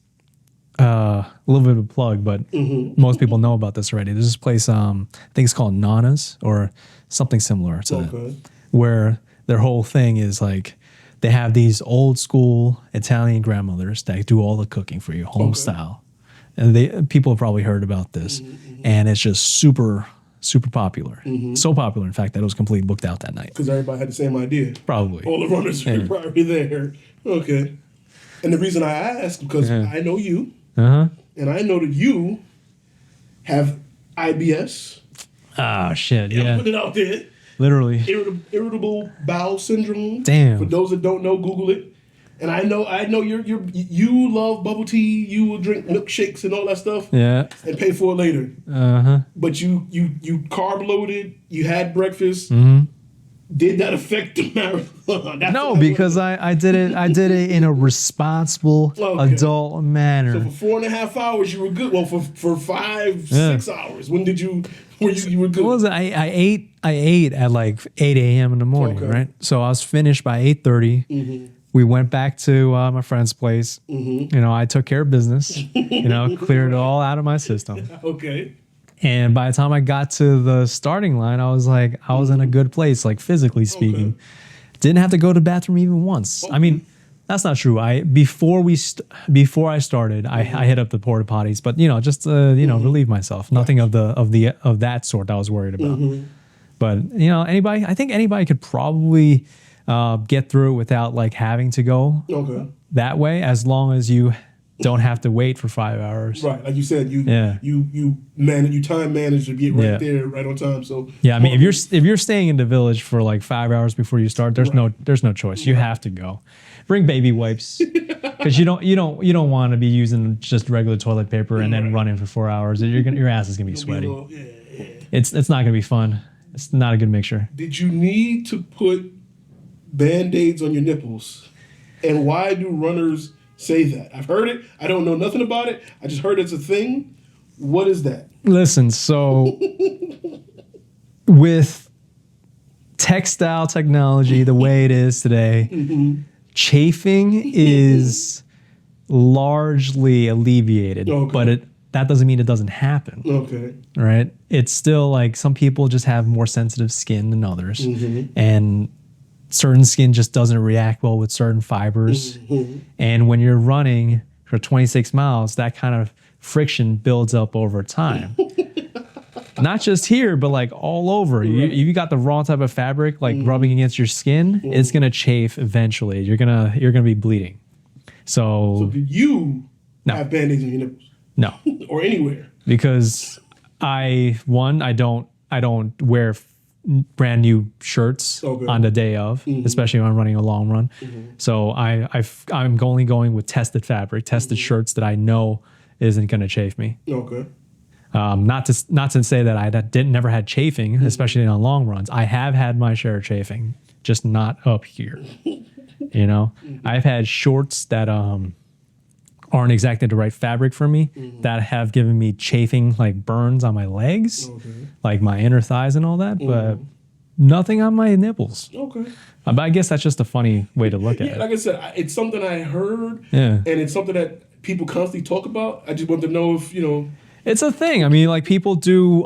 [SPEAKER 9] A little bit of a plug, but most people know about this already. There's this place. I think it's called Nana's or something similar to that, where their whole thing is like they have these old school Italian grandmothers that do all the cooking for you, home style, and people have probably heard about this, and it's just super popular. So popular, in fact, that it was completely booked out that night.
[SPEAKER 8] Because everybody had the same idea.
[SPEAKER 9] Probably.
[SPEAKER 8] All the runners were probably there. Okay. And the reason I asked, because I know you, and I know that you have IBS.
[SPEAKER 9] Oh, shit, yeah.
[SPEAKER 8] Put it out there.
[SPEAKER 9] Literally.
[SPEAKER 8] Irritable bowel syndrome.
[SPEAKER 9] Damn.
[SPEAKER 8] For those that don't know, Google it. And I know you love bubble tea. You will drink milkshakes and all that stuff.
[SPEAKER 9] Yeah.
[SPEAKER 8] And pay for it later. But you carb loaded. You had breakfast. Did that affect the marathon?
[SPEAKER 9] No, because I did it in a responsible adult manner.
[SPEAKER 8] So for 4.5 hours you were good. Well, for 6 hours. When did you were good?
[SPEAKER 9] What was it? I ate at like 8 a.m. in the morning, right? So I was finished by 8:30. We went back to my friend's place. You know, I took care of business. You know, cleared it all out of my system.
[SPEAKER 8] Okay.
[SPEAKER 9] And by the time I got to the starting line, I was like, I was in a good place, like physically speaking. Didn't have to go to the bathroom even once. I mean, that's not true. Before I started, I hit up the porta potties, but you know, just relieve myself. Nothing of that sort I was worried about. But you know, I think anybody could probably get through it without like having to go that way, as long as you don't have to wait for 5 hours.
[SPEAKER 8] Right, like you said, you time manage to get right there, right on time. So
[SPEAKER 9] yeah, I mean, if you're staying in the village for like 5 hours before you start, there's no choice. You have to go. Bring baby wipes because you don't want to be using just regular toilet paper and then running for 4 hours. Your ass is gonna be sweaty. It's not gonna be fun. It's not a good mixture.
[SPEAKER 8] Did you need to put Band-Aids on your nipples? And why do runners say that? I've heard it. I don't know nothing about it. I just heard it's a thing. What is that?
[SPEAKER 9] Listen, so with textile technology the way it is today, chafing is largely alleviated, but that doesn't mean it doesn't happen. Okay. Right? It's still like some people just have more sensitive skin than others. And certain skin just doesn't react well with certain fibers. And when you're running for 26 miles, that kind of friction builds up over time. Not just here, but like all over. You got the wrong type of fabric, like rubbing against your skin, it's gonna chafe eventually. You're gonna be bleeding. So
[SPEAKER 8] do you have Band-Aids on your nipples?
[SPEAKER 9] No.
[SPEAKER 8] Or anywhere? Because
[SPEAKER 9] I don't wear brand new shirts on the day of, especially when I'm running a long run. So I'm only going with tested fabric, tested shirts that I know isn't going to chafe me. Okay. Not to say that I never had chafing, especially on long runs. I have had my share of chafing, just not up here. You know, I've had shorts that aren't exactly the right fabric for me that have given me chafing, like burns on my legs, like my inner thighs and all that, but nothing on my nipples. Okay. But I guess that's just a funny way to look at it.
[SPEAKER 8] Like I said, it's something I heard, and it's something that people constantly talk about. I just want to know if, you know.
[SPEAKER 9] It's a thing. I mean, like people do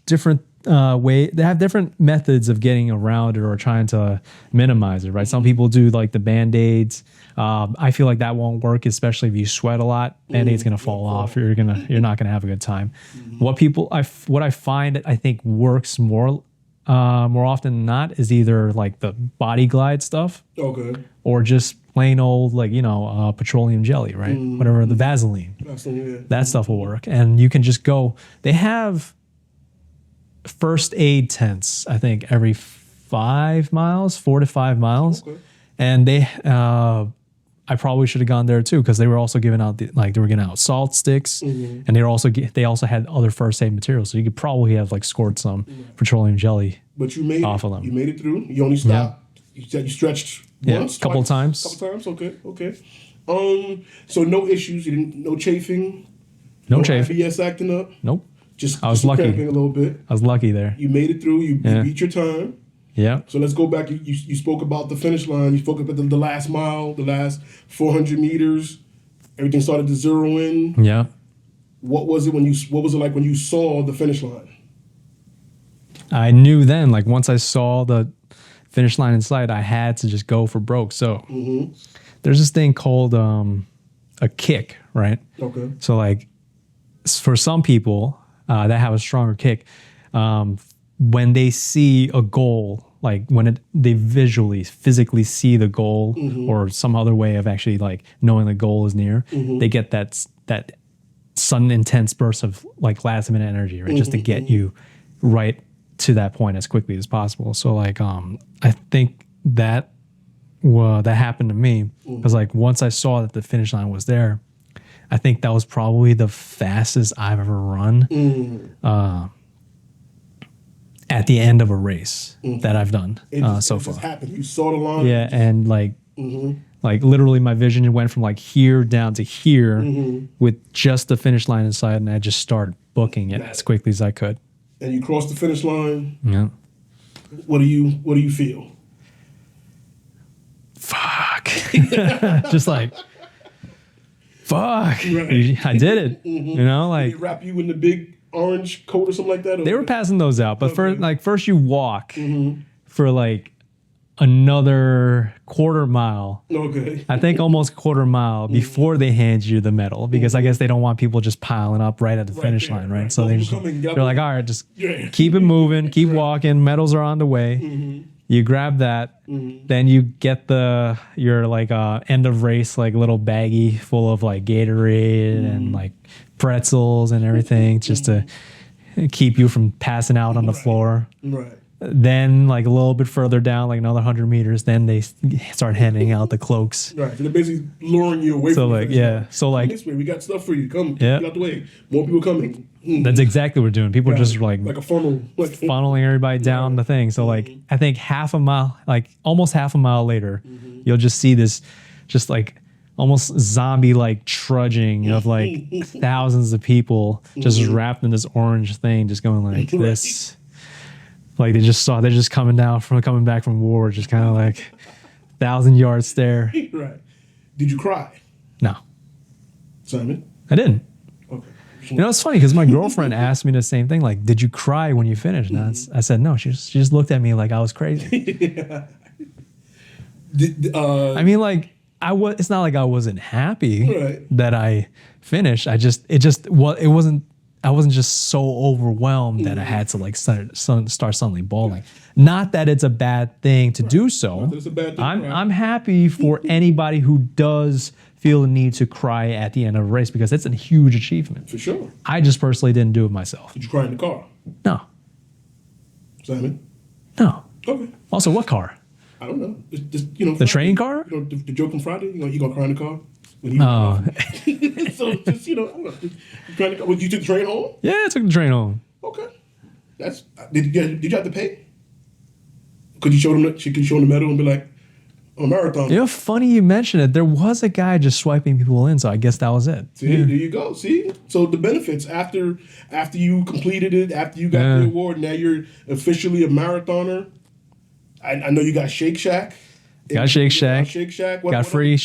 [SPEAKER 9] different they have different methods of getting around it or trying to minimize it, right? Some people do like the Band-Aids. I feel like that won't work, especially if you sweat a lot. Band-Aid's gonna fall off. You're not gonna have a good time. What I find I think works more often than not is either like the Body Glide stuff, or just plain old petroleum jelly, right? Whatever, the Vaseline. That stuff will work, and you can just go. They have first aid tents, I think, every 5 miles, 4 to 5 miles. And they, I probably should have gone there too, because they were also giving out, they were giving out salt sticks, and they also had other first aid materials. So you could probably have like scored some petroleum jelly off of them.
[SPEAKER 8] You made it through. You only stopped. You said you stretched once?
[SPEAKER 9] A couple times.
[SPEAKER 8] Okay. So no issues. You didn't, no chafing?
[SPEAKER 9] No chafing.
[SPEAKER 8] IBS acting up?
[SPEAKER 9] Nope.
[SPEAKER 8] I was lucky. A little bit.
[SPEAKER 9] I was lucky there.
[SPEAKER 8] You made it through. You beat your time.
[SPEAKER 9] Yeah.
[SPEAKER 8] So let's go back. You spoke about the finish line. You spoke about the last mile, the last 400 meters. Everything started to zero in.
[SPEAKER 9] Yeah.
[SPEAKER 8] What was it like when you saw the finish line?
[SPEAKER 9] I knew then, like once I saw the finish line in sight, I had to just go for broke. So there's this thing called a kick, right? Okay. So like for some people that have a stronger kick, when they see a goal, like when they physically see the goal or some other way of actually like knowing the goal is near, they get that sudden intense burst of like last minute energy, right? Just to get you right to that point as quickly as possible. So like I think that that happened to me because like once I saw that the finish line was there, I think that was probably the fastest I've ever run at the end of a race that I've done so far.
[SPEAKER 8] It just happened. You saw the line.
[SPEAKER 9] Yeah, and like literally my vision went from like here down to here with just the finish line in sight, and I just started booking it as quickly as I could.
[SPEAKER 8] And you crossed the finish line.
[SPEAKER 9] Yeah.
[SPEAKER 8] What do you feel?
[SPEAKER 9] Fuck. Just like, fuck.
[SPEAKER 8] Right.
[SPEAKER 9] I did it. You know, like
[SPEAKER 8] They wrap you in the big orange coat or something like that?
[SPEAKER 9] they were passing those out, but first you walk for like another quarter mile.
[SPEAKER 8] Okay.
[SPEAKER 9] I think almost quarter mile before they hand you the medal, because I guess they don't want people just piling up right at the finish
[SPEAKER 8] there,
[SPEAKER 9] line, right?
[SPEAKER 8] right.
[SPEAKER 9] So they're like, all right, just keep it moving, keep walking. Medals are on the way. You grab that, then you get your like end of race like little baggie full of like Gatorade and like pretzels and everything, just to keep you from passing out on the floor.
[SPEAKER 8] Right.
[SPEAKER 9] Then, like a little bit further down, like another 100 meters, then they start handing out the cloaks.
[SPEAKER 8] Right. So they're basically luring you away
[SPEAKER 9] So,
[SPEAKER 8] from
[SPEAKER 9] like,
[SPEAKER 8] the finish line.
[SPEAKER 9] So, like,
[SPEAKER 8] This way, we got stuff for you. Come,
[SPEAKER 9] Yeah.
[SPEAKER 8] get out the way. More people coming.
[SPEAKER 9] that's exactly what we're doing. People just like
[SPEAKER 8] a funnel. Like,
[SPEAKER 9] funneling everybody down the thing. So, like, I think almost half a mile later, you'll just see this, just like almost zombie like trudging of like thousands of people just wrapped in this orange thing, just going like this. Like they're just coming back from war, just kind of like 1,000-yard stare.
[SPEAKER 8] Right. Did you cry,
[SPEAKER 9] No,
[SPEAKER 8] Simon?
[SPEAKER 9] I didn't.
[SPEAKER 8] Okay.
[SPEAKER 9] You know, it's funny because my girlfriend asked me the same thing. Like, did you cry when you finished? And I said no. She just looked at me like I was crazy. I mean, like it's not like I wasn't happy that I finished. I wasn't just so overwhelmed that I had to like start suddenly bawling. Not that it's a bad thing to do so.
[SPEAKER 8] Not that it's a bad thing,
[SPEAKER 9] I'm happy for anybody who does feel the need to cry at the end of a race, because it's a huge achievement.
[SPEAKER 8] For sure.
[SPEAKER 9] I just personally didn't do it myself.
[SPEAKER 8] Did you cry in the car,
[SPEAKER 9] No.
[SPEAKER 8] Simon?
[SPEAKER 9] No.
[SPEAKER 8] Okay.
[SPEAKER 9] Also, what car?
[SPEAKER 8] I don't know. Just
[SPEAKER 9] The
[SPEAKER 8] Friday,
[SPEAKER 9] train car?
[SPEAKER 8] You know, the joke from Friday. You gonna cry in the car?
[SPEAKER 9] Oh.
[SPEAKER 8] So just I don't know. You took the train home?
[SPEAKER 9] Yeah, I took the train home.
[SPEAKER 8] Okay. That's did you have to pay? Could you show them the medal and be like, I'm a marathon?
[SPEAKER 9] You know, funny you mentioned it. There was a guy just swiping people in, so I guess that was it.
[SPEAKER 8] See, there you go. See, so the benefits after you completed it, after you got the award, now you're officially a marathoner. I know you got Shake Shack.
[SPEAKER 9] Got Shake Shack.
[SPEAKER 8] Shake Shack.
[SPEAKER 9] Got free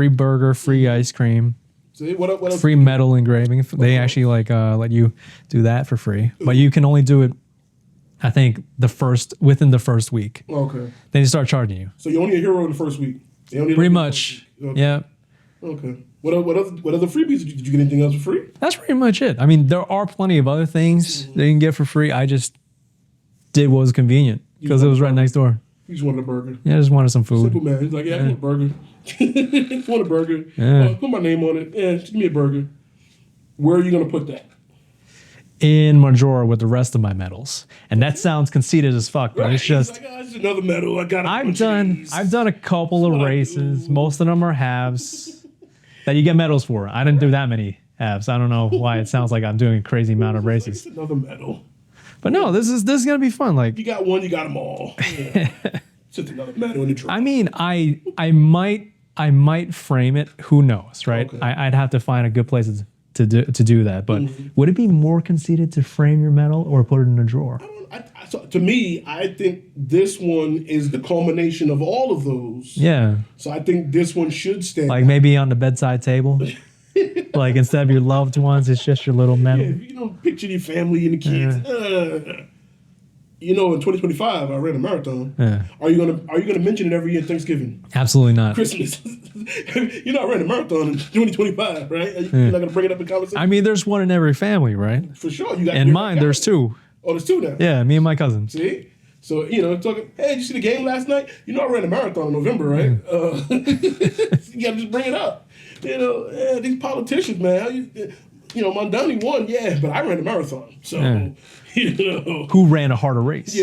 [SPEAKER 9] burger, free ice cream.
[SPEAKER 8] See, what else?
[SPEAKER 9] Free medal engraving. They actually let you do that for free, but you can only do it, I think, within the first week.
[SPEAKER 8] Okay.
[SPEAKER 9] Then they start charging you.
[SPEAKER 8] So you're only a hero in the first week.
[SPEAKER 9] Pretty much.
[SPEAKER 8] Okay.
[SPEAKER 9] Yeah.
[SPEAKER 8] Okay. What other freebies did you get? Anything else for free?
[SPEAKER 9] That's pretty much it. I mean, there are plenty of other things that you can get for free. I just did what was convenient because it was right next door.
[SPEAKER 8] You just wanted a burger.
[SPEAKER 9] Yeah, I just wanted some food.
[SPEAKER 8] Simple man. He's like, I want a burger. Just want a burger.
[SPEAKER 9] Yeah.
[SPEAKER 8] Put my name on it. Yeah, just give me a burger. Where are you going to put that?
[SPEAKER 9] In my drawer with the rest of my medals. And that sounds conceited as fuck, but it's just...
[SPEAKER 8] He's like, it's another medal. I got
[SPEAKER 9] I've done a couple of races. Most of them are halves that you get medals for. I didn't do that many halves. I don't know why it sounds like I'm doing a crazy amount of races.
[SPEAKER 8] It's another medal.
[SPEAKER 9] But no, this is gonna be fun. Like,
[SPEAKER 8] you got one, you got them all. Yeah. Just another medal in the drawer.
[SPEAKER 9] I mean, I might frame it. Who knows, right?
[SPEAKER 8] Okay.
[SPEAKER 9] I'd have to find a good place to do that. But would it be more conceited to frame your medal or put it in a drawer?
[SPEAKER 8] So to me, I think this one is the culmination of all of those.
[SPEAKER 9] Yeah.
[SPEAKER 8] So I think this one should stand.
[SPEAKER 9] Like maybe on the bedside table. Like instead of your loved ones, it's just your little medal.
[SPEAKER 8] Yeah, you don't picture your family and the kids. In 2025, I ran a marathon.
[SPEAKER 9] Yeah.
[SPEAKER 8] Are you gonna mention it every year at Thanksgiving,
[SPEAKER 9] Absolutely not.
[SPEAKER 8] Christmas? I ran a marathon in 2025, right? You're not gonna bring it up in conversation.
[SPEAKER 9] I mean, there's one in every family, right?
[SPEAKER 8] For sure. You got.
[SPEAKER 9] And mine, there's two.
[SPEAKER 8] Oh, there's two now.
[SPEAKER 9] Yeah, me and my cousin.
[SPEAKER 8] See. So, talking, hey, did you see the game last night? I ran a marathon in November, right? You got to just bring it up. These politicians, man. Mondani won, yeah, but I ran a marathon. So,
[SPEAKER 9] Who ran a harder race?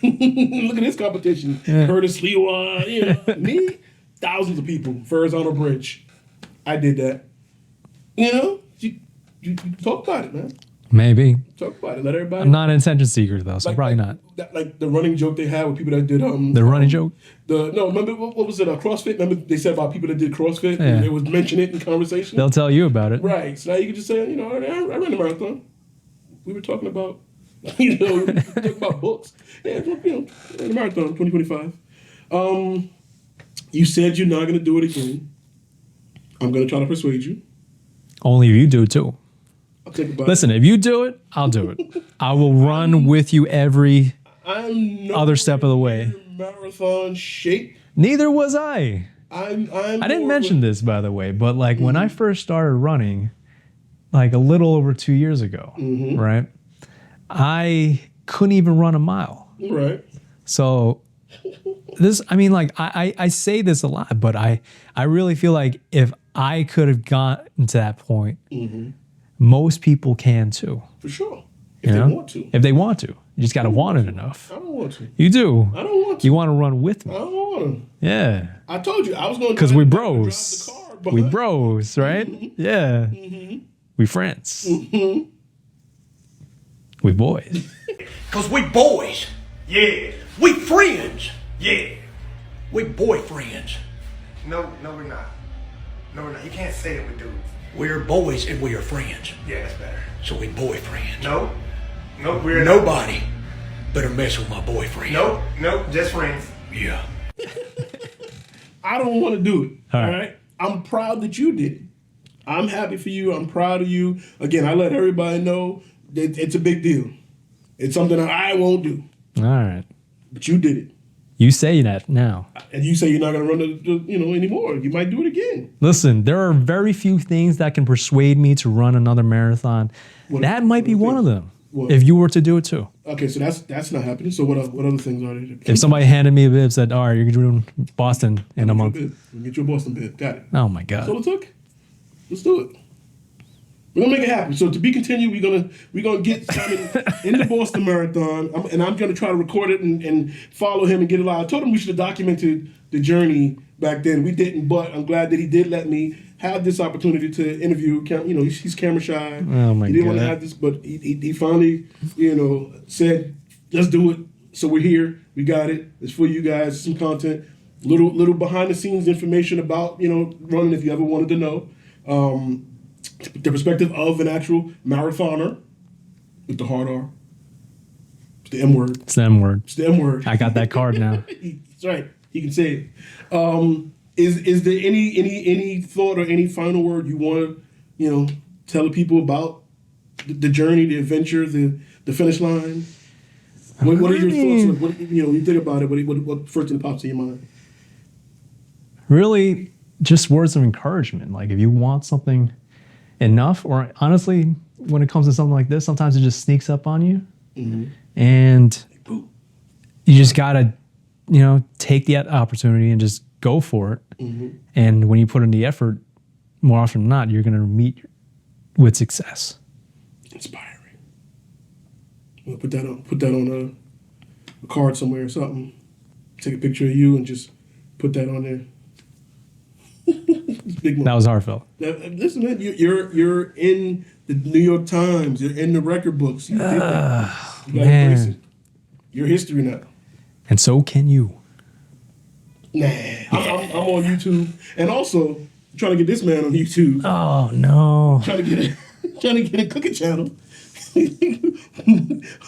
[SPEAKER 8] Look at this competition. Curtis Lewa, me, thousands of people. Verrazano Bridge. I did that. You talk about it, man.
[SPEAKER 9] Maybe.
[SPEAKER 8] Talk about it. Let everybody.
[SPEAKER 9] I'm not an attention seeker though, so probably not.
[SPEAKER 8] Like the running joke they had with people that did
[SPEAKER 9] The running joke?
[SPEAKER 8] Remember what was it? CrossFit. Remember they said about people that did CrossFit. And they would mention it in conversation.
[SPEAKER 9] They'll tell you about it.
[SPEAKER 8] Right. So now you can just say, I ran a marathon. We were talking about, we were talking about books. Yeah, ran a marathon 2025. You said you're not going to do it again. I'm going to try to persuade you.
[SPEAKER 9] Only if you do too.
[SPEAKER 8] I'll think about
[SPEAKER 9] Listen, if you do it, I'll do it. I will run with you every other step of the way.
[SPEAKER 8] Marathon shape.
[SPEAKER 9] Neither was I.
[SPEAKER 8] I
[SPEAKER 9] didn't mention this, by the way, but like when I first started running, like a little over 2 years ago, right? I couldn't even run a mile.
[SPEAKER 8] Right.
[SPEAKER 9] So I say this a lot, but I really feel like if I could have gotten to that point, most people can too.
[SPEAKER 8] For sure. If they want to.
[SPEAKER 9] If they want to. You just got to want it enough.
[SPEAKER 8] I don't want to.
[SPEAKER 9] You do.
[SPEAKER 8] I don't want to.
[SPEAKER 9] You want to run with me.
[SPEAKER 8] I don't want to.
[SPEAKER 9] Yeah.
[SPEAKER 8] I told you I was going to.
[SPEAKER 9] Because we bros. We
[SPEAKER 8] behind.
[SPEAKER 9] bros, right? Yeah. We friends. We boys.
[SPEAKER 4] Because we boys. Yeah. We friends. Yeah. We boyfriends.
[SPEAKER 6] No, we're not. No, we're not. You can't say that we do.
[SPEAKER 4] We're boys and we are friends.
[SPEAKER 6] Yeah, that's better.
[SPEAKER 4] So we boyfriends.
[SPEAKER 6] No, we're
[SPEAKER 4] Nobody better mess with my boyfriend.
[SPEAKER 6] Nope, just friends.
[SPEAKER 4] Yeah.
[SPEAKER 8] I don't want to do it.
[SPEAKER 9] All
[SPEAKER 8] All
[SPEAKER 9] right.
[SPEAKER 8] right. I'm proud that you did it. I'm happy for you. I'm proud of you. Again, I let everybody know that it's a big deal. It's something that I won't do.
[SPEAKER 9] All right.
[SPEAKER 8] But you did it.
[SPEAKER 9] You say that now.
[SPEAKER 8] And you say you're not going to run anymore. You might do it again.
[SPEAKER 9] Listen, there are very few things that can persuade me to run another marathon. That might be one of them.
[SPEAKER 8] What?
[SPEAKER 9] If you were to do it too.
[SPEAKER 8] Okay, so that's not happening. So what other things are there?
[SPEAKER 9] If somebody handed me a bib and said, all right, you're doing Boston in a month.
[SPEAKER 8] We'll get you a Boston bib. Got it.
[SPEAKER 9] Oh my
[SPEAKER 8] That's all
[SPEAKER 9] God.
[SPEAKER 8] it took. Let's do it. We're gonna make it happen. So to be continued, we're gonna get Simon in the Boston Marathon, and I'm gonna try to record it and follow him and get it live. I told him we should have documented the journey back then. We didn't, but I'm glad that he did let me have this opportunity to interview. He's camera shy.
[SPEAKER 9] Oh my
[SPEAKER 8] He didn't want to
[SPEAKER 9] God.
[SPEAKER 8] have this, but he finally, said, "Let's do it." So we're here. We got it. It's for you guys. Some content, little behind the scenes information about running if you ever wanted to know. The perspective of an actual marathoner with the hard R. It's the M word.
[SPEAKER 9] It's the M word.
[SPEAKER 8] It's the M word.
[SPEAKER 9] I got that card now.
[SPEAKER 8] That's right. He can say it. Is there any thought or any final word you want to tell the people about the journey, the adventure, the finish line? What are your thoughts? What, when you think about it, what first thing pops in your mind?
[SPEAKER 9] Really, just words of encouragement. Like if you want something enough, or honestly, when it comes to something like this, sometimes it just sneaks up on you, and you just gotta, take that opportunity and just go for it. And when you put in the effort, more often than not, you're gonna meet with success.
[SPEAKER 8] Inspiring. We'll put that on a card somewhere or something. Take a picture of you and just put that on there. Big
[SPEAKER 9] That was heartfelt.
[SPEAKER 8] Listen, man, you're in the New York Times. You're in the record books. You did that. You gotta embrace it. You're history now.
[SPEAKER 9] And so can you.
[SPEAKER 8] Nah, I'm on YouTube, and also trying to get this man on YouTube.
[SPEAKER 9] Oh no!
[SPEAKER 8] Trying to get a cooking channel.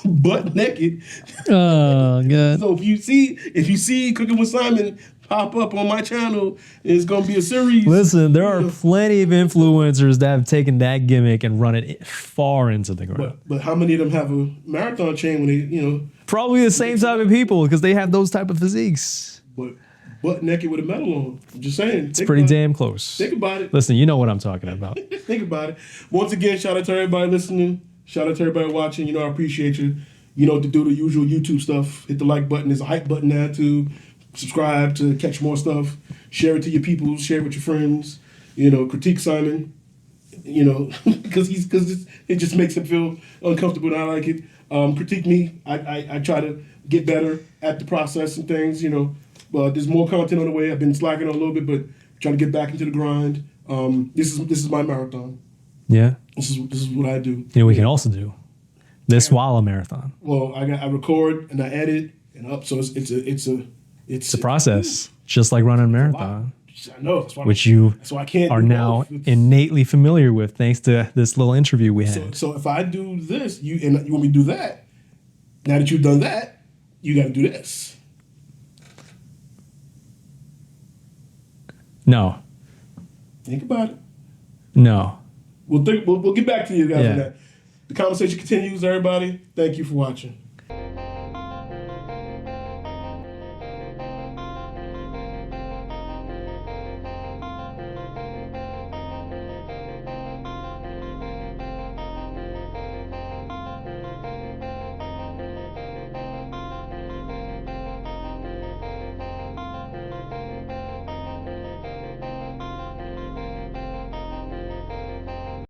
[SPEAKER 8] Butt naked.
[SPEAKER 9] Oh god!
[SPEAKER 8] So if you see Cooking with Simon pop up on my channel, it's gonna be a series.
[SPEAKER 9] Listen, there are plenty of influencers that have taken that gimmick and run it far into the ground.
[SPEAKER 8] But how many of them have a marathon chain when they
[SPEAKER 9] Probably the same type of people because they have those type of physiques.
[SPEAKER 8] But butt naked with a medal on. I'm just saying.
[SPEAKER 9] It's pretty damn close.
[SPEAKER 8] Think about it.
[SPEAKER 9] Listen, you know what I'm talking about.
[SPEAKER 8] Think about it. Once again, shout out to everybody listening. Shout out to everybody watching. I appreciate you. To do the usual YouTube stuff. Hit the like button. There's a hype button now too. Subscribe to catch more stuff. Share it to your people. Share it with your friends. Critique Simon. Because it just makes him feel uncomfortable, and I like it. Critique me. I try to get better at the process and things, you know. But there's more content on the way. I've been slacking on a little bit, but trying to get back into the grind. This is my marathon.
[SPEAKER 9] Yeah.
[SPEAKER 8] This is what I do.
[SPEAKER 9] You know, we can also do this while a marathon.
[SPEAKER 8] Well, I record and I edit and up, so it's
[SPEAKER 9] a process, just like running a marathon,
[SPEAKER 8] I know,
[SPEAKER 9] which you
[SPEAKER 8] I can't
[SPEAKER 9] are
[SPEAKER 8] do
[SPEAKER 9] now
[SPEAKER 8] both.
[SPEAKER 9] innately familiar with, thanks to this little interview we had.
[SPEAKER 8] So if I do this, you want me to do that. Now that you've done that, you got to do this.
[SPEAKER 9] No.
[SPEAKER 8] Think about it.
[SPEAKER 9] No.
[SPEAKER 8] We'll get back to you guys
[SPEAKER 9] Yeah.
[SPEAKER 8] on that. The conversation continues, everybody. Thank you for watching.